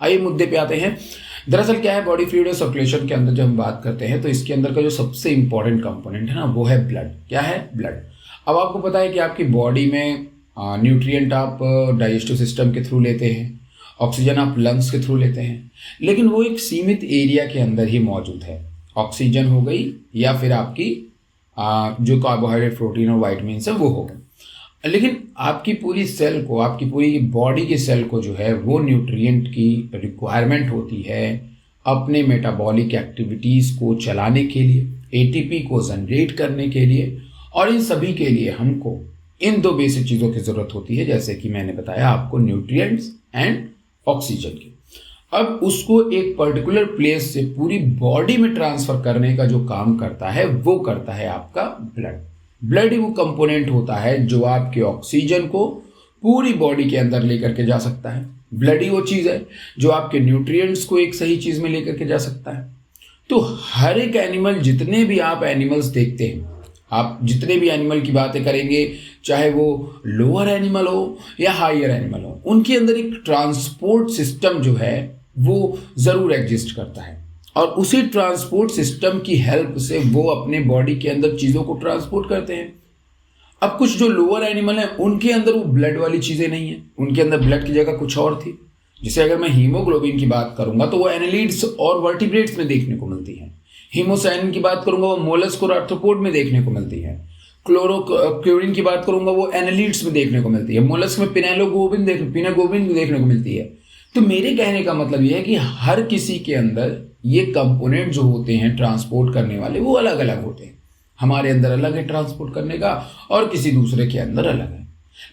आइए मुद्दे पे आते हैं। दरअसल क्या है, बॉडी फ्लूइड और सर्कुलेशन के अंदर जब हम बात करते हैं तो इसके अंदर का जो सबसे इंपॉर्टेंट कंपोनेंट है ना, वो है ब्लड। क्या है? ब्लड। अब आपको पता है कि आपकी बॉडी में न्यूट्रिएंट आप डाइजेस्टिव सिस्टम के थ्रू लेते हैं, ऑक्सीजन आप लंग्स के थ्रू लेते हैं, लेकिन वो एक सीमित एरिया के अंदर ही मौजूद है। ऑक्सीजन हो गई या फिर आपकी जो कार्बोहाइड्रेट, प्रोटीन और वाइटमिन्स है वो हो गए। लेकिन आपकी पूरी सेल को, आपकी पूरी बॉडी के सेल को जो है वो न्यूट्रिएंट की रिक्वायरमेंट होती है अपने मेटाबॉलिक एक्टिविटीज़ को चलाने के लिए, एटीपी को जनरेट करने के लिए, और इन सभी के लिए हमको इन दो बेसिक चीज़ों की ज़रूरत होती है, जैसे कि मैंने बताया आपको, न्यूट्रिएंट्स एंड ऑक्सीजन की। अब उसको एक पर्टिकुलर प्लेस से पूरी बॉडी में ट्रांसफर करने का जो काम करता है वो करता है आपका ब्लड। ब्लड ही वो कंपोनेंट होता है जो आपके ऑक्सीजन को पूरी बॉडी के अंदर लेकर के जा सकता है। ब्लड ही वो चीज़ है जो आपके न्यूट्रिएंट्स को एक सही चीज़ में लेकर के जा सकता है। तो हर एक एनिमल, जितने भी आप एनिमल्स देखते हैं, आप जितने भी एनिमल की बातें करेंगे, चाहे वो लोअर एनिमल हो या हायर एनिमल हो, उनके अंदर एक ट्रांसपोर्ट सिस्टम जो है वो ज़रूर एग्जिस्ट करता है, और उसी ट्रांसपोर्ट सिस्टम की हेल्प से वो अपने बॉडी के अंदर चीज़ों को ट्रांसपोर्ट करते हैं। अब कुछ जो लोअर एनिमल हैं उनके अंदर वो ब्लड वाली चीज़ें नहीं है, उनके अंदर ब्लड की जगह कुछ और थी। जैसे अगर मैं हीमोग्लोबिन की बात करूंगा तो वो एनालिड्स और वर्टिब्रेट्स में देखने को मिलती है। हीमोसाइनिन की बात करूंगा वो मोलस्क और आर्थ्रोपोड में देखने को मिलती है। क्लोरीन की बात करूंगा वो एनालिड्स में देखने को मिलती है। मोलस्क में पिनेगोबिन देखने को मिलती है। तो मेरे कहने का मतलब ये है कि हर किसी के अंदर ये कंपोनेंट जो होते हैं ट्रांसपोर्ट करने वाले, वो अलग अलग होते हैं। हमारे अंदर अलग है ट्रांसपोर्ट करने का, और किसी दूसरे के अंदर अलग है।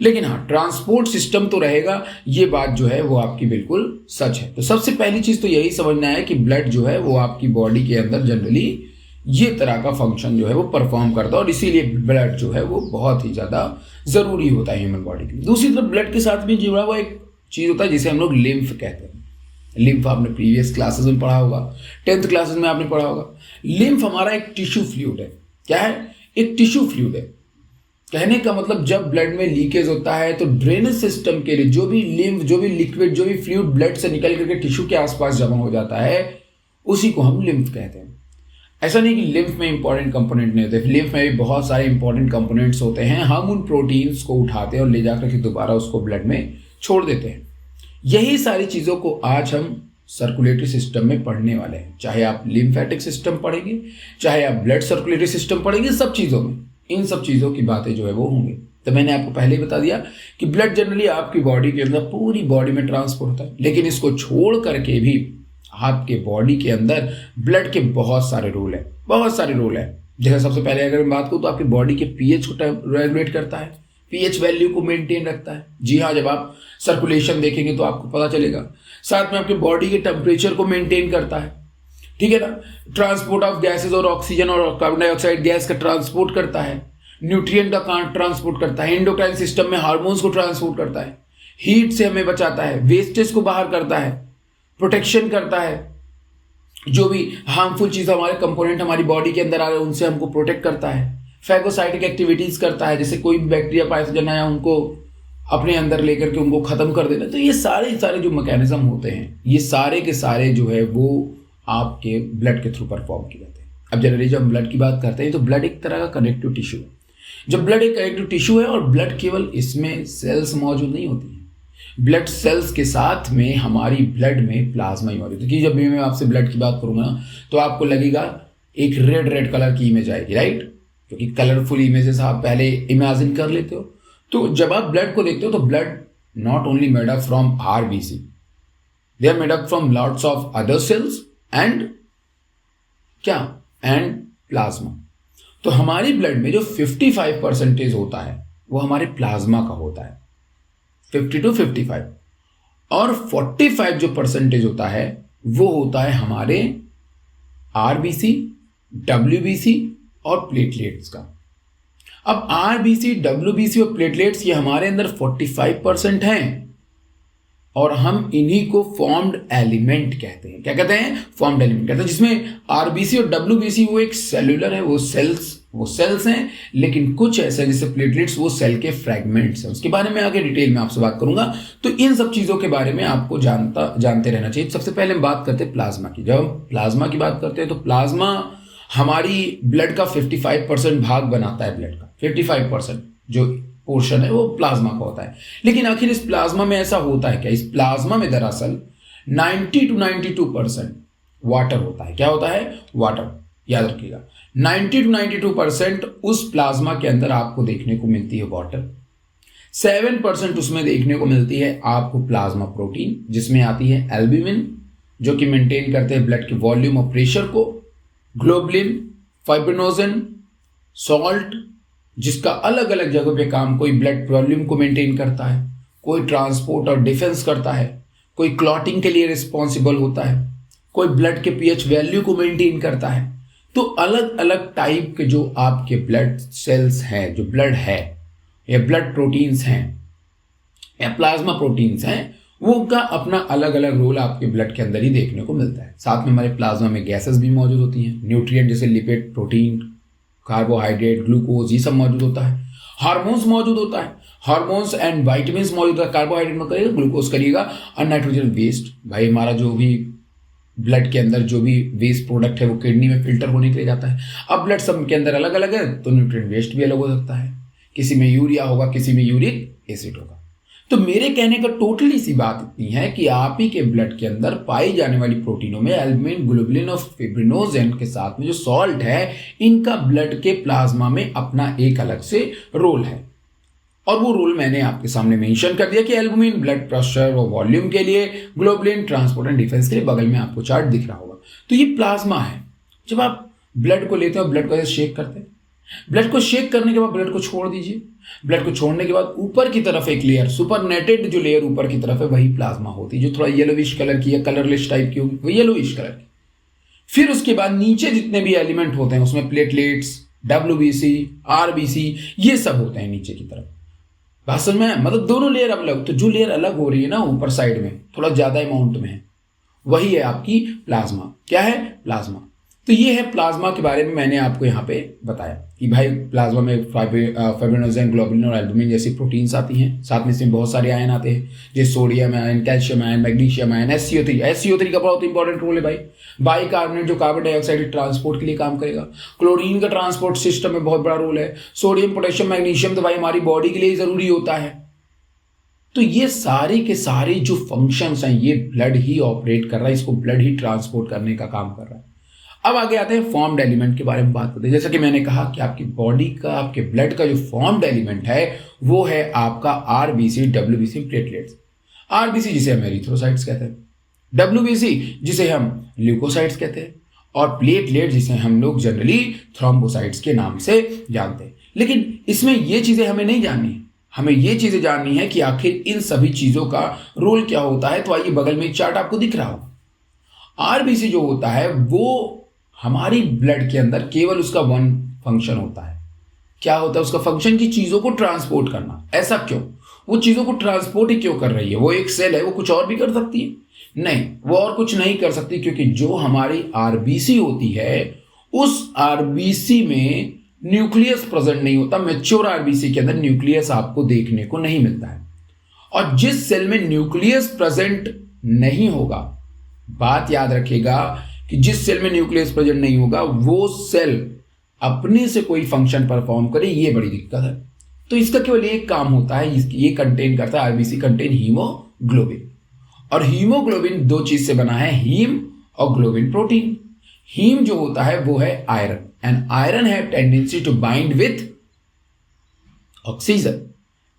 लेकिन हाँ, ट्रांसपोर्ट सिस्टम तो रहेगा, ये बात जो है वो आपकी बिल्कुल सच है। तो सबसे पहली चीज तो यही समझना है कि ब्लड जो है वो आपकी बॉडी के अंदर जनरली ये तरह का फंक्शन जो है वो परफॉर्म करता है, और इसीलिए ब्लड जो है वो बहुत ही ज्यादा जरूरी होता है ह्यूमन बॉडी के लिए। दूसरी तरफ ब्लड के साथ में जुड़ा हुआ एक चीज होता है जिसे हम लोग लिम्फ कहते हैं। लिम्फ आपने प्रीवियस क्लासेस में पढ़ा होगा, 10th क्लासेस में आपने पढ़ा होगा। लिम्फ हमारा एक टिश्यू फ्लूइड है। क्या है? एक टिश्यू फ्लूइड है। कहने का मतलब जब ब्लड में लीकेज होता है तो ड्रेनेज सिस्टम के लिए जो भी लिम्फ, जो भी लिक्विड, जो भी फ्लूइड ब्लड से निकल करके टिश्यू के आसपास जमा हो जाता है, उसी को हम लिम्फ कहते हैं। ऐसा नहीं कि लिम्फ में इंपॉर्टेंट कंपोनेंट नहीं होते, लिम्फ में भी बहुत सारे इंपॉर्टेंट कंपोनेंट्स होते हैं। हम उन प्रोटीन्स को उठाते हैं और ले जाकर के दोबारा उसको ब्लड में छोड़ देते हैं। यही सारी चीज़ों को आज हम सर्कुलेटरी सिस्टम में पढ़ने वाले हैं। चाहे आप लिम्फेटिक सिस्टम पढ़ेंगे, चाहे आप ब्लड सर्कुलेटरी सिस्टम पढ़ेंगे, सब चीज़ों में इन सब चीज़ों की बातें जो है वो होंगी। तो मैंने आपको पहले ही बता दिया कि ब्लड जनरली आपकी बॉडी के अंदर पूरी बॉडी में ट्रांसपोर्ट होता है, लेकिन इसको छोड़ करके भी आपके बॉडी के अंदर ब्लड के बहुत सारे रोल है, बहुत सारे रोल है। जैसे सबसे पहले अगर मैं बात करूँ तो आपकी बॉडी के पीएच को रेगुलेट करता है, पीएच वैल्यू को मेंटेन रखता है। जी हाँ, जब आप सर्कुलेशन देखेंगे तो आपको पता चलेगा। साथ में आपके बॉडी के टेम्परेचर को मेंटेन करता है, ठीक है ना। ट्रांसपोर्ट ऑफ गैसेस और ऑक्सीजन और कार्बन डाइऑक्साइड गैस का ट्रांसपोर्ट करता है। न्यूट्रिएंट का ट्रांसपोर्ट करता है। एंडोक्राइन सिस्टम में हार्मोन्स को ट्रांसपोर्ट करता है। हीट से हमें बचाता है। वेस्टेज को बाहर करता है। प्रोटेक्शन करता है। जो भी हार्मफुल चीज हमारे कंपोनेंट हमारी बॉडी के अंदर आ रहे हैं उनसे हमको प्रोटेक्ट करता है। फैगोसाइटिक एक्टिविटीज करता है, जैसे कोई भी बैक्टीरिया पैथोजन आया उनको अपने अंदर लेकर के उनको खत्म कर देना। तो ये सारे जो मैकेनिज्म होते हैं, ये सारे के सारे जो है वो आपके ब्लड के थ्रू परफॉर्म किए जाते हैं। अब जनरली जब हम ब्लड की बात करते हैं तो ब्लड एक तरह का कनेक्टिव टिश्यू है। जब ब्लड एक कनेक्टिव टिश्यू है और ब्लड केवल इसमें सेल्स मौजूद नहीं होती है, ब्लड सेल्स के साथ में हमारी ब्लड में प्लाज्मा ही मौजूद है। कि जब भी मैं आपसे ब्लड की बात करूंगा ना तो आपको लगेगा एक रेड कलर की इमेज आएगी, राइट, क्योंकि कलरफुल इमेजेस आप पहले इमेजिन कर लेते हो। तो जब आप ब्लड को देखते हो तो blood not only made up from RBC, they are made up from lots of other cells and plasma. तो हमारी ब्लड में जो 55% होता है वो हमारे प्लाज्मा का होता है, 50 to 55, और 45 जो परसेंटेज होता है वो होता है हमारे आरबीसी, डब्ल्यूबीसी और प्लेटलेट्स का। अब आरबीसी, डब्ल्यूबीसी और प्लेटलेट्स ये हमारे अंदर 45% हैं, और हम इन्हीं को फॉर्म्ड एलिमेंट कहते हैं। क्या कहते हैं? फॉर्म्ड एलिमेंट कहते हैं, जिसमें आरबीसी और डब्ल्यूबीसी वो एक सेल्यूलर है, वो सेल्स हैं, लेकिन कुछ ऐसे जैसे प्लेटलेट्स वो सेल के फ्रैगमेंट्स हैं। उसके बारे में आगे डिटेल में आपसे बात करूंगा। तो इन सब चीजों के बारे में आपको जानते रहना चाहिए। सबसे पहले हम बात करते हैं प्लाज्मा की। जब हम प्लाज्मा की बात करते हैं तो प्लाज्मा हमारी ब्लड का 55% भाग बनाता है। ब्लड का 55% जो पोर्शन है वो प्लाज्मा का होता है। लेकिन आखिर इस प्लाज्मा में ऐसा होता है क्या? इस प्लाज्मा में दरअसल 90 to 92% वाटर होता है। क्या होता है? वाटर। याद रखिएगा, 90 to 92% उस प्लाज्मा के अंदर आपको देखने को मिलती है वाटर। 7% उसमें देखने को मिलती है आपको प्लाज्मा प्रोटीन, जिसमें आती है एल्ब्यूमिन जो कि मेंटेन करते हैं ब्लड के वॉल्यूम और प्रेशर को, ग्लोबुलिन, फाइब्रिनोजन, सॉल्ट जिसका अलग अलग जगहों पे काम, कोई ब्लड वॉल्यूम को मेंटेन करता है, कोई ट्रांसपोर्ट और डिफेंस करता है, कोई क्लॉटिंग के लिए रिस्पॉन्सिबल होता है, कोई ब्लड के पीएच वैल्यू को मेंटेन करता है। तो अलग अलग टाइप के जो आपके ब्लड सेल्स हैं, जो ब्लड है या ब्लड प्रोटीन्स हैं या प्लाज्मा प्रोटीन्स हैं, वो का अपना अलग अलग रोल आपके ब्लड के अंदर ही देखने को मिलता है। साथ में हमारे प्लाज्मा में गैसेस भी मौजूद होती हैं, न्यूट्रिएंट जैसे लिपिड, प्रोटीन, कार्बोहाइड्रेट, ग्लूकोज, ये सब मौजूद होता है। हार्मोन्स मौजूद होता है, हार्मोन्स एंड वाइटामिन्स मौजूद होता है। कार्बोहाइड्रेट में करिएगा, ग्लूकोज करिएगा, और नाइट्रोजन वेस्ट, भाई हमारा जो भी ब्लड के अंदर जो भी वेस्ट प्रोडक्ट है वो किडनी में फिल्टर होने के लिए जाता है। अब ब्लड सब के अंदर अलग अलग है तो न्यूट्रिएंट वेस्ट भी अलग हो सकता है, किसी में यूरिया होगा, किसी में यूरिक एसिड होगा। तो मेरे कहने का टोटली सी बात इतनी है कि आप ही के ब्लड के अंदर पाई जाने वाली प्रोटीनों में एल्ब्यूमिन, ग्लोबुलिन और फिब्रिनोजन के साथ में जो सॉल्ट है, इनका ब्लड के प्लाज्मा में अपना एक अलग से रोल है। और वो रोल मैंने आपके सामने मेंशन कर दिया कि एल्ब्यूमिन ब्लड प्रेशर और वॉल्यूम के लिए, ग्लोबुलिन ट्रांसपोर्ट एंड डिफेंस के लिए। बगल में आपको चार्ट दिख रहा होगा। तो ये प्लाज्मा है। जब आप ब्लड को लेते हो, ब्लड को ऐसे शेक करते हैं, ब्लड को शेक करने के बाद ब्लड को छोड़ दीजिए। ब्लड को छोड़ने के बाद ऊपर की तरफ एक लेयर, सुपरनेटेड जो लेयर ऊपर की तरफ है, वही प्लाज्मा होती है, जो थोड़ा येलोविश कलर की है, कलरलेस टाइप की होगी, वही येलोविश कलर की। फिर उसके बाद नीचे जितने भी एलिमेंट होते हैं उसमें प्लेटलेट्स, डब्ल्यूबीसी, आरबीसी, ये सब होते हैं नीचे की तरफ। बात समझ में? मतलब दोनों लेयर अलग। तो जो लेयर अलग हो रही है ना ऊपर साइड में, थोड़ा ज्यादा अमाउंट में है, वही है आपकी प्लाज्मा। क्या है? प्लाज्मा। तो ये है प्लाज्मा के बारे में मैंने आपको यहाँ पे बताया कि भाई प्लाज्मा में फाइब्रिनोजन, ग्लोबुलिन और एल्ब्यूमिन जैसी प्रोटीन्स आती हैं। साथ में इसमें बहुत सारे आयन आते हैं, जैसे sodium ion, calcium ion, magnesium ion, SCO3 का बहुत इंपॉर्टेंट रोल है भाई। बाइकार्बोनेट जो कार्बन डाइऑक्साइड ट्रांसपोर्ट के लिए काम करेगा। क्लोरीन का ट्रांसपोर्ट सिस्टम में बहुत बड़ा रोल है। सोडियम, पोटेशियम, मैग्नीशियम तो भाई हमारी बॉडी के लिए जरूरी होता है। तो ये सारे के सारे जो फंक्शंस हैं, ये ब्लड ही ऑपरेट कर रहा है, इसको ब्लड ही ट्रांसपोर्ट करने का काम कर रहा है। अब आगे आते हैं फॉर्म्ड एलिमेंट के बारे में बात करते हैं। जैसा कि मैंने कहा कि आपकी बॉडी का, आपके ब्लड का जो फॉर्म्ड एलिमेंट है वो है आपका आरबीसी, डब्ल्यूबीसी, प्लेटलेट्स। आरबीसी जिसे हम एरिथ्रोसाइट्स कहते हैं, डब्ल्यूबीसी जिसे हम ल्यूकोसाइट्स कहते हैं, और प्लेटलेट जिसे हम लोग जनरली थ्रोम्बोसाइट्स के नाम से जानते हैं। लेकिन इसमें ये चीजें हमें नहीं जाननी, हमें ये चीजें जाननी है कि आखिर इन सभी चीजों का रोल क्या होता है। तो आइए, बगल में एक चार्ट आपको दिख रहा हो। आरबीसी जो होता है वो हमारी ब्लड के अंदर केवल उसका वन फंक्शन होता है। क्या होता है उसका फंक्शन? की चीजों को ट्रांसपोर्ट करना। ऐसा क्यों? वो चीजों को ट्रांसपोर्ट ही क्यों कर रही है? वो एक सेल है, वो कुछ और भी कर सकती है? नहीं, वो और कुछ नहीं कर सकती, क्योंकि जो हमारी आरबीसी होती है उस आरबीसी में न्यूक्लियस प्रेजेंट नहीं होता। मैच्योर आरबीसी के अंदर न्यूक्लियस आपको देखने को नहीं मिलता है। और जिस सेल में न्यूक्लियस प्रेजेंट नहीं होगा, बात याद रखिएगा कि जिस सेल में न्यूक्लियस प्रेजेंट नहीं होगा वो सेल अपने से कोई फंक्शन परफॉर्म करे, ये बड़ी दिक्कत है। तो इसका केवल एक काम होता है, ये कंटेन करता है, आरबीसी कंटेन हीमोग्लोबिन। और हीमोग्लोबिन दो चीज से बना है, हीम और ग्लोबिन प्रोटीन। हीम जो होता है वो है iron, and iron have tendency to bind with oxygen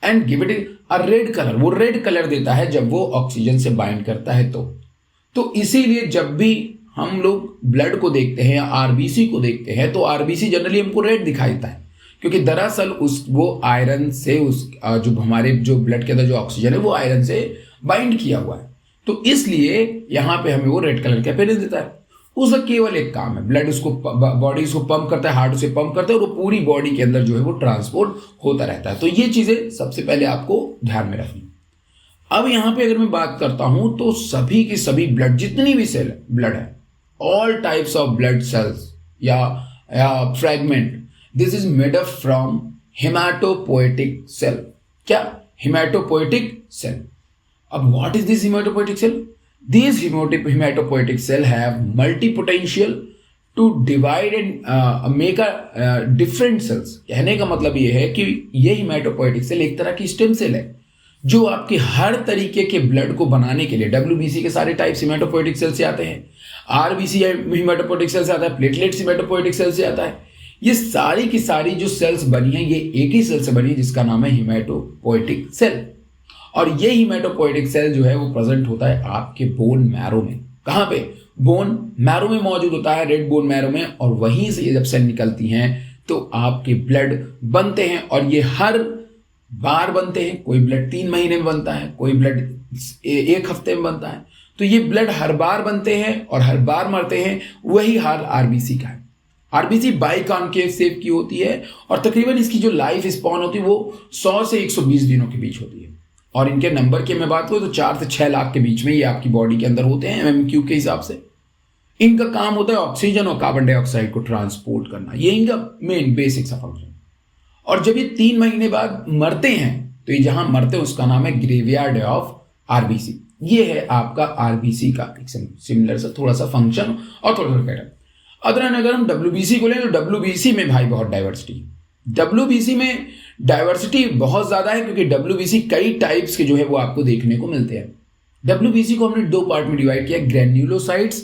and give it a red colour. वो रेड कलर देता है जब वो ऑक्सीजन से बाइंड करता है। तो इसीलिए जब भी हम लोग ब्लड को देखते हैं या आरबीसी को देखते हैं तो आरबीसी जनरली हमको रेड दिखाई देता है, क्योंकि दरअसल वो आयरन से जो हमारे जो ब्लड के अंदर जो ऑक्सीजन है वो आयरन से बाइंड किया हुआ है। तो इसलिए यहां पे हमें वो रेड कलर का अपीयरेंस देता है। उसका केवल एक काम है, ब्लड उसको, बॉडी उसको पंप करता है, हार्ट उसे पंप करता है, और वो पूरी बॉडी के अंदर जो है वो ट्रांसपोर्ट होता रहता है। तो ये चीजें सबसे पहले आपको ध्यान में रखनी। अब यहाँ पे अगर मैं बात करता हूं तो सभी की सभी ब्लड, जितनी भी सेल ब्लड है, all types of blood cells या fragment, this is made up from hematopoietic cell. क्या? Hematopoietic cell. अब what is this hematopoietic cell? These hematopoietic cell have multipotential to divide and make a different cells। कहने का मतलब ये है कि ये हेमाटोपोएटिक सेल एक तरह की स्टेम सेल है जो आपके हर तरीके के ब्लड को बनाने के लिए, WBC के सारे टाइप्स हेमाटोपोएटिक सेल से आते हैं, RBC हेमाटोपोएटिक सेल से आता है, प्लेटलेट्स हेमाटोपोएटिक सेल से आता है। ये सारी की सारी जो सेल्स बनी है ये एक ही सेल से बनी है जिसका नाम है हेमाटोपोएटिक सेल। और ये हेमाटोपोएटिक सेल जो है वो प्रेजेंट होता है आपके बोन मैरो में। कहाँ पे? बोन मैरो में मौजूद होता है, रेड बोन मैरो में। और वहीं से ये जब सेल निकलती हैं तो आपके ब्लड बनते हैं, और ये हर बार बनते हैं। कोई ब्लड 3 महीने में बनता है, कोई ब्लड 1 हफ्ते में बनता है। तो ये ब्लड हर बार बनते हैं और हर बार मरते हैं। वही हाल आरबीसी का है। आरबीसी बाइकॉन्केव शेप की होती है और तकरीबन इसकी जो लाइफ स्पॉन होती है वो 100 से 120 दिनों के बीच होती है। और इनके नंबर की मैं बात करूं तो 4 से 6 लाख के बीच में ये आपकी बॉडी के अंदर होते हैं MMQ के हिसाब से। इनका काम होता है ऑक्सीजन और कार्बन डाइऑक्साइड को ट्रांसपोर्ट करना, ये इनका मेन बेसिक सा फंक्शन। और जब ये 3 महीने बाद मरते हैं तो ये जहां मरते हैं उसका नाम है ग्रेवयार्ड ऑफ आरबीसी। ये है आपका आरबीसी का एक सिमिलर सा थोड़ा सा फंक्शन और थोड़ा थोड़ा पैटर्न। अगर हम WBC को लें तो WBC में भाई बहुत डाइवर्सिटी, WBC में डाइवर्सिटी बहुत ज्यादा है क्योंकि WBC कई टाइप्स के जो है वो आपको देखने को मिलते हैं। WBC को हमने 2 पार्ट में डिवाइड किया, ग्रेन्युलोसाइट्स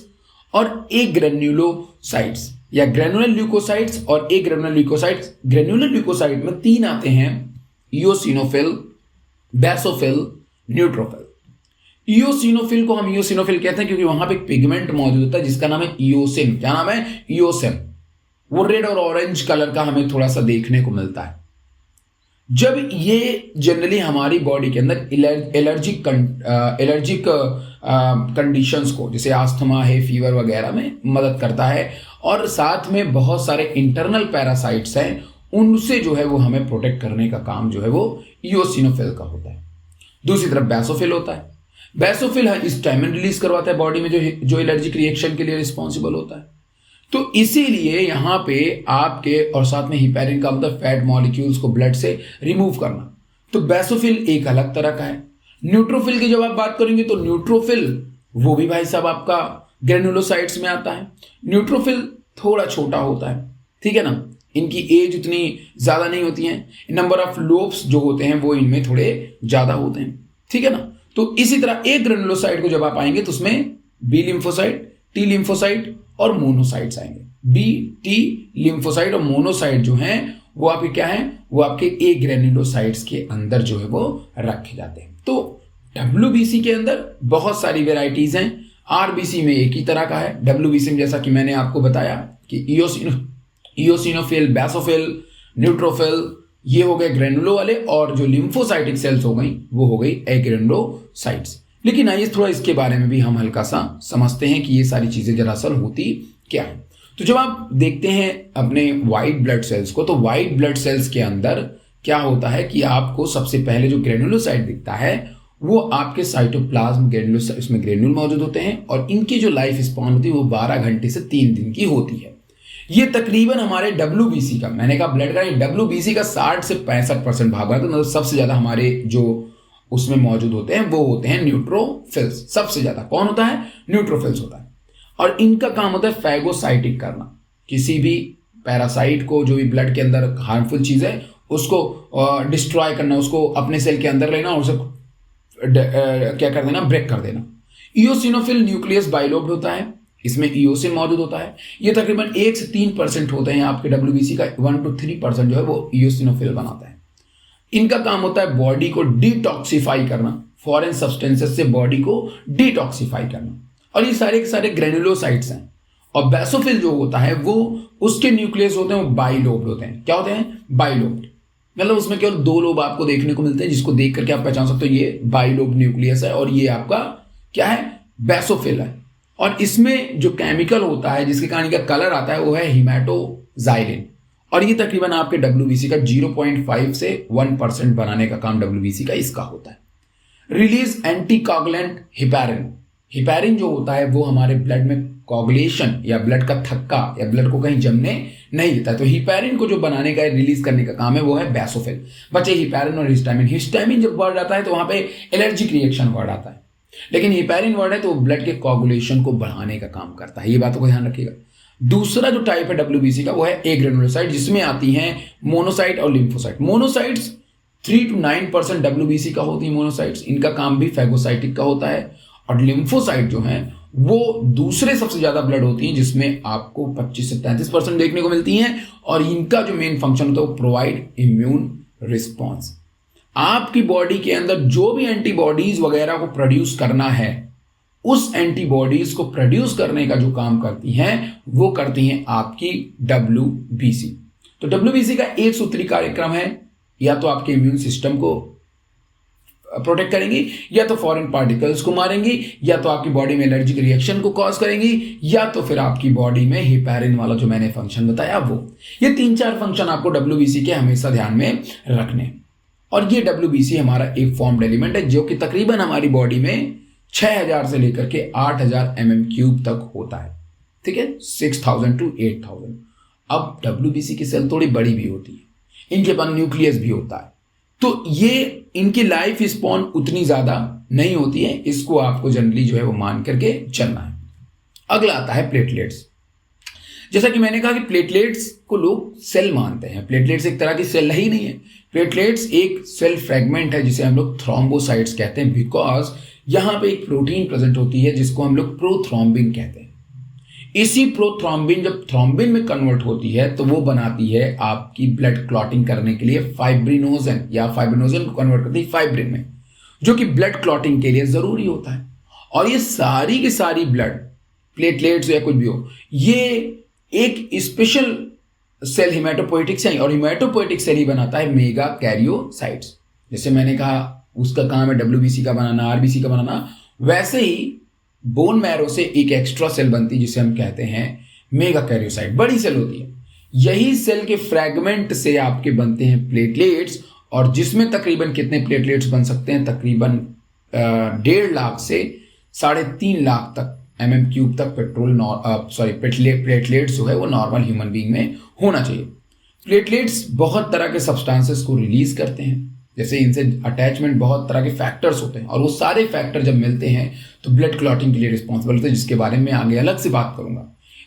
और एग्रेन्युलोसाइट्स, या ग्रेनुलर ल्यूकोसाइट्स और एग्रेनुलर ल्यूकोसाइट्स। ग्रेनुलर ल्यूकोसाइट में 3 आते हैं, इओसिनोफिल, बेसोफिल, न्यूट्रोफिल। इओसिनोफिल को हम इओसिनोफिल कहते हैं क्योंकि वहां पे एक पिगमेंट मौजूद होता है जिसका नाम है इओसिन। क्या नाम है? इओसिन। वो रेड और ऑरेंज कलर का हमें थोड़ा सा देखने को मिलता है। जब ये जनरली हमारी बॉडी के अंदर एलर्जिक कंडीशंस को, जैसे आस्थमा है, फीवर वगैरह में मदद करता है, और साथ में बहुत सारे इंटरनल पैरासाइट्स हैं, उनसे जो है वो हमें प्रोटेक्ट करने का काम जो है वो इओसिनोफिल का होता है। दूसरी तरफ बेसोफिल होता है। बेसोफिल हिस्टामिन रिलीज करवाता है बॉडी में, जो एलर्जिक रिएक्शन के लिए रिस्पॉन्सिबल होता है। तो इसीलिए यहां पे आपके, और साथ में हिपैरिन का मतलब फैट मॉलिक्यूल्स को ब्लड से रिमूव करना। तो बेसोफिल एक अलग तरह का है। न्यूट्रोफिल की जब आप बात करेंगे तो न्यूट्रोफिल वो भी भाई साहब आपका ग्रेनुलोसाइट्स में आता है। न्यूट्रोफिल थोड़ा छोटा होता है, ठीक है ना, इनकी एज उतनी ज्यादा नहीं होती है, नंबर ऑफ लोब्स जो होते हैं वो इनमें थोड़े ज्यादा होते हैं, ठीक है ना। तो इसी तरह एक ग्रेनुलोसाइट को जब आप आएंगे तो उसमें बी लिम्फोसाइट, टी लिम्फोसाइट और मोनोसाइट्स आएंगे। बी, टी लिम्फोसाइट और मोनोसाइट जो हैं वो आपके क्या हैं? वो आपके ए ग्रेनुलोसाइट्स के अंदर जो है वो रखे जाते हैं। तो WBC के अंदर बहुत सारी वेराइटीज हैं। RBC में एक ही तरह का है। WBC में जैसा कि मैंने आपको बताया कि इओसिनोफिल, बेसोफिल, न्यूट्रोफिल ये हो गए ग्रेनुलो वाले, और जो लिम्फोसाइटिक सेल्स हो गई वो हो गई एग्रेनुलोसाइट्स। लेकिन आइए थोड़ा इसके बारे में भी हम हल्का सा समझते हैं कि ये सारी चीजें दरअसल होती क्या है। तो जब आप देखते हैं अपने वाइट ब्लड सेल्स को, तो वाइट ब्लड सेल्स के अंदर क्या होता है कि आपको सबसे पहले जो ग्रेनुलोसाइट दिखता है वो आपके साइटोप्लाज्म ग्रेनुलोसाइट, उसमें ग्रेनुल मौजूद होते हैं, और इनकी जो लाइफ स्पॉन होती है वो 12 घंटे से 3 दिन की होती है। ये तकरीबन हमारे WBC का, मैंने कहा ब्लड का, WBC का 60 से 65% भाग है। तो मतलब सबसे ज्यादा हमारे जो उसमें मौजूद होते हैं वो होते हैं न्यूट्रोफिल्स। सबसे ज्यादा कौन होता है? न्यूट्रोफिल्स होता है। और इनका काम होता है फैगोसाइटिक करना, किसी भी पैरासाइट को, जो भी ब्लड के अंदर हार्मफुल चीज है उसको डिस्ट्रॉय करना, उसको अपने सेल के अंदर लेना और उसे क्या कर देना? ब्रेक कर देना। इओसिनोफिल न्यूक्लियस बाइलोब्ड होता है, इसमें इओसिन मौजूद होता है। ये तकरीबन 1 से 3% होते हैं आपके WBC का, 1 to 3% जो है वो इओसिनोफिल बनाता है। इनका काम होता है बॉडी को डिटॉक्सिफाई करना, फॉरेन सब्सटेंसेस से बॉडी को डिटॉक्सिफाई करना, और ये सारे के सारे ग्रेनुलोसाइट्स हैं। और बेसोफिल जो होता है वो, उसके न्यूक्लियस होते हैं वो बाइलोब्ड होते हैं। क्या होते हैं? बाइलोब्ड। मतलब उसमें केवल 2 लोब आपको देखने को मिलते हैं, जिसको देख करके आप पहचान सकते हो ये बाइलोब न्यूक्लियस है, और ये आपका क्या है? बेसोफिल है। और इसमें जो केमिकल होता है जिसके कारण का कलर आता है वो है हीमेटोजाइलिन, और ये तकरीबन आपके WBC का 0.5 से 1% बनाने का काम WBC का इसका होता है। Release anticoagulant heparin. हिपैरिन जो होता है वो हमारे ब्लड में कोगुलेशन या ब्लड का थक्का या ब्लड को कहीं जमने नहीं देता है। तो हिपैरिन को जो बनाने का रिलीज करने का काम है वो है बेसोफिल। बच्चे हिपैरिन और हिस्टामिन, हिस्टामिन जब वर्ड आता है तो वहां पे एलर्जिक रिएक्शन वर्ड आता है, लेकिन हिपैरिन वर्ड है तो ब्लड के कोगुलेशन को बढ़ाने का काम करता है। ये बातों को ध्यान रखिएगा। दूसरा जो टाइप है डब्ल्यूबीसी का वो है ए ग्रेनुलोसाइट, जिसमें आती हैं मोनोसाइट और लिम्फोसाइट। मोनोसाइट्स 3 to 9% डब्ल्यूबीसी का होती है मोनोसाइट्स, इनका काम भी फैगोसाइटिक का होता है। और लिम्फोसाइट जो हैं वो दूसरे सबसे ज्यादा ब्लड होती हैं, जिसमें आपको 25 से 33% देखने को मिलती हैं, और इनका जो मेन फंक्शन होता है वो प्रोवाइड इम्यून रिस्पॉन्स। आपकी बॉडी के अंदर जो भी एंटीबॉडीज वगैरह को प्रोड्यूस करना है, उस एंटीबॉडीज को प्रोड्यूस करने का जो काम करती हैं वो करती हैं आपकी डब्ल्यूबीसी। तो डब्ल्यूबीसी का एक सूत्री कार्यक्रम है, या तो आपके इम्यून सिस्टम को प्रोटेक्ट करेंगी, या तो फॉरेन पार्टिकल्स को मारेंगी, या तो आपकी बॉडी में एलर्जिक रिएक्शन को कॉज करेंगी, या तो फिर आपकी बॉडी में हिपैरिन वाला जो मैंने फंक्शन बताया वो। ये 3-4 फंक्शन आपको डब्ल्यूबीसी के हमेशा ध्यान में रखने। और ये डब्ल्यूबीसी हमारा एक फॉर्म्ड एलिमेंट है जो कि तकरीबन हमारी बॉडी में 6000 से लेकर के 8000 mm³ तक होता है। ठीक है, 6000 to 8000। अब डब्ल्यूबीसी की सेल थोड़ी बड़ी भी होती है, इनके पास न्यूक्लियस भी होता है, तो ये इनकी लाइफ स्पॉन उतनी ज्यादा नहीं होती है। इसको आपको जनरली जो है वो मान करके चलना है। अगला आता है प्लेटलेट्स। जैसा कि मैंने कहा कि प्लेटलेट्स को लोग सेल मानते हैं। प्लेटलेट्स एक तरह की सेल ही नहीं है। प्लेटलेट्स एक सेल फ्रेगमेंट है जिसे हम लोग थ्रोम्बोसाइट्स कहते हैं, बिकॉज यहां पे एक प्रोटीन प्रेजेंट होती है जिसको हम लोग प्रोथ्रोम्बिन कहते हैं। इसी प्रोथ्रोम्बिन जब थ्रोम्बिन में कन्वर्ट होती है तो वो बनाती है आपकी ब्लड क्लॉटिंग करने के लिए फाइब्रिनोजन, या फाइब्रिनोजन को कन्वर्ट करती है फाइब्रिन में, जो कि ब्लड क्लॉटिंग के लिए जरूरी होता है। और ये सारी की सारी ब्लड, प्लेटलेट्स या कुछ भी हो, ये एक स्पेशल सेल हिमेटोपोइटिक सेल, और हिमेटोपोइटिक सेल ही बनाता है मेगा कैरियोसाइट्स। जैसे मैंने कहा उसका काम है डब्ल्यूबीसी का बनाना, आरबीसी का बनाना, वैसे ही बोन मैरो से एक एक्स्ट्रा सेल बनती है जिसे हम कहते हैं मेगा कैरियोसाइट। बड़ी सेल होती है, यही सेल के फ्रैगमेंट से आपके बनते हैं प्लेटलेट्स, और जिसमें तकरीबन कितने प्लेटलेट्स बन सकते हैं, तकरीबन 1.5 लाख से 3.5 लाख तक mm³ तक प्लेटलेट्स जो है वो नॉर्मल ह्यूमन बीइंग में होना चाहिए। प्लेटलेट्स बहुत तरह के सब्सटेंसेस को रिलीज करते हैं, जैसे इनसे अटैचमेंट बहुत तरह के फैक्टर्स होते हैं, और वो सारे फैक्टर जब मिलते हैं तो ब्लड क्लॉटिंग के लिए रिस्पॉन्सिबल होते हैं, जिसके बारे में आगे अलग से बात करूंगा।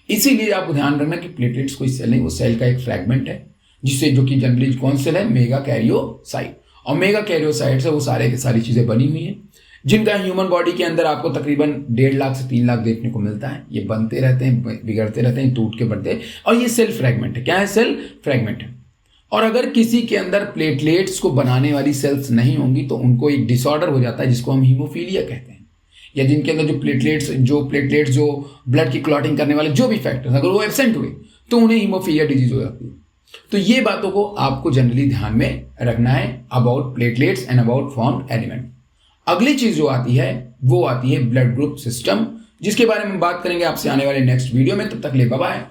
इसीलिए आपको ध्यान रखना कि प्लेटलेट्स कोई सेल नहीं, वो सेल का एक फ्रैगमेंट है, जिससे जो कि जनरली कौन सेल है, मेगा कैरियोसाइट। और मेगा कैरियोसाइट से वो सारे की सारी चीजें बनी हुई हैं, जिनका ह्यूमन बॉडी के अंदर आपको तकरीबन 1.5 लाख से 3 लाख देखने को मिलता है। ये बनते रहते हैं, बिगड़ते रहते हैं, टूट के बनते हैं, और ये सेल फ्रैगमेंट है। क्या है? सेल फ्रैगमेंट है। और अगर किसी के अंदर प्लेटलेट्स को बनाने वाली सेल्स नहीं होंगी तो उनको एक डिसऑर्डर हो जाता है जिसको हम हीमोफीलिया कहते हैं, या जिनके अंदर जो प्लेटलेट्स जो ब्लड की क्लॉटिंग करने वाले जो भी फैक्टर्स अगर वो एब्सेंट हुए तो उन्हें हीमोफीलिया डिजीज हो जाती है। तो ये बातों को आपको जनरली ध्यान में रखना है about platelets and about formed element. अगली चीज जो आती है वो आती है ब्लड ग्रुप सिस्टम, जिसके बारे में बात करेंगे आपसे आने वाले नेक्स्ट वीडियो में। तब तक ले बाय।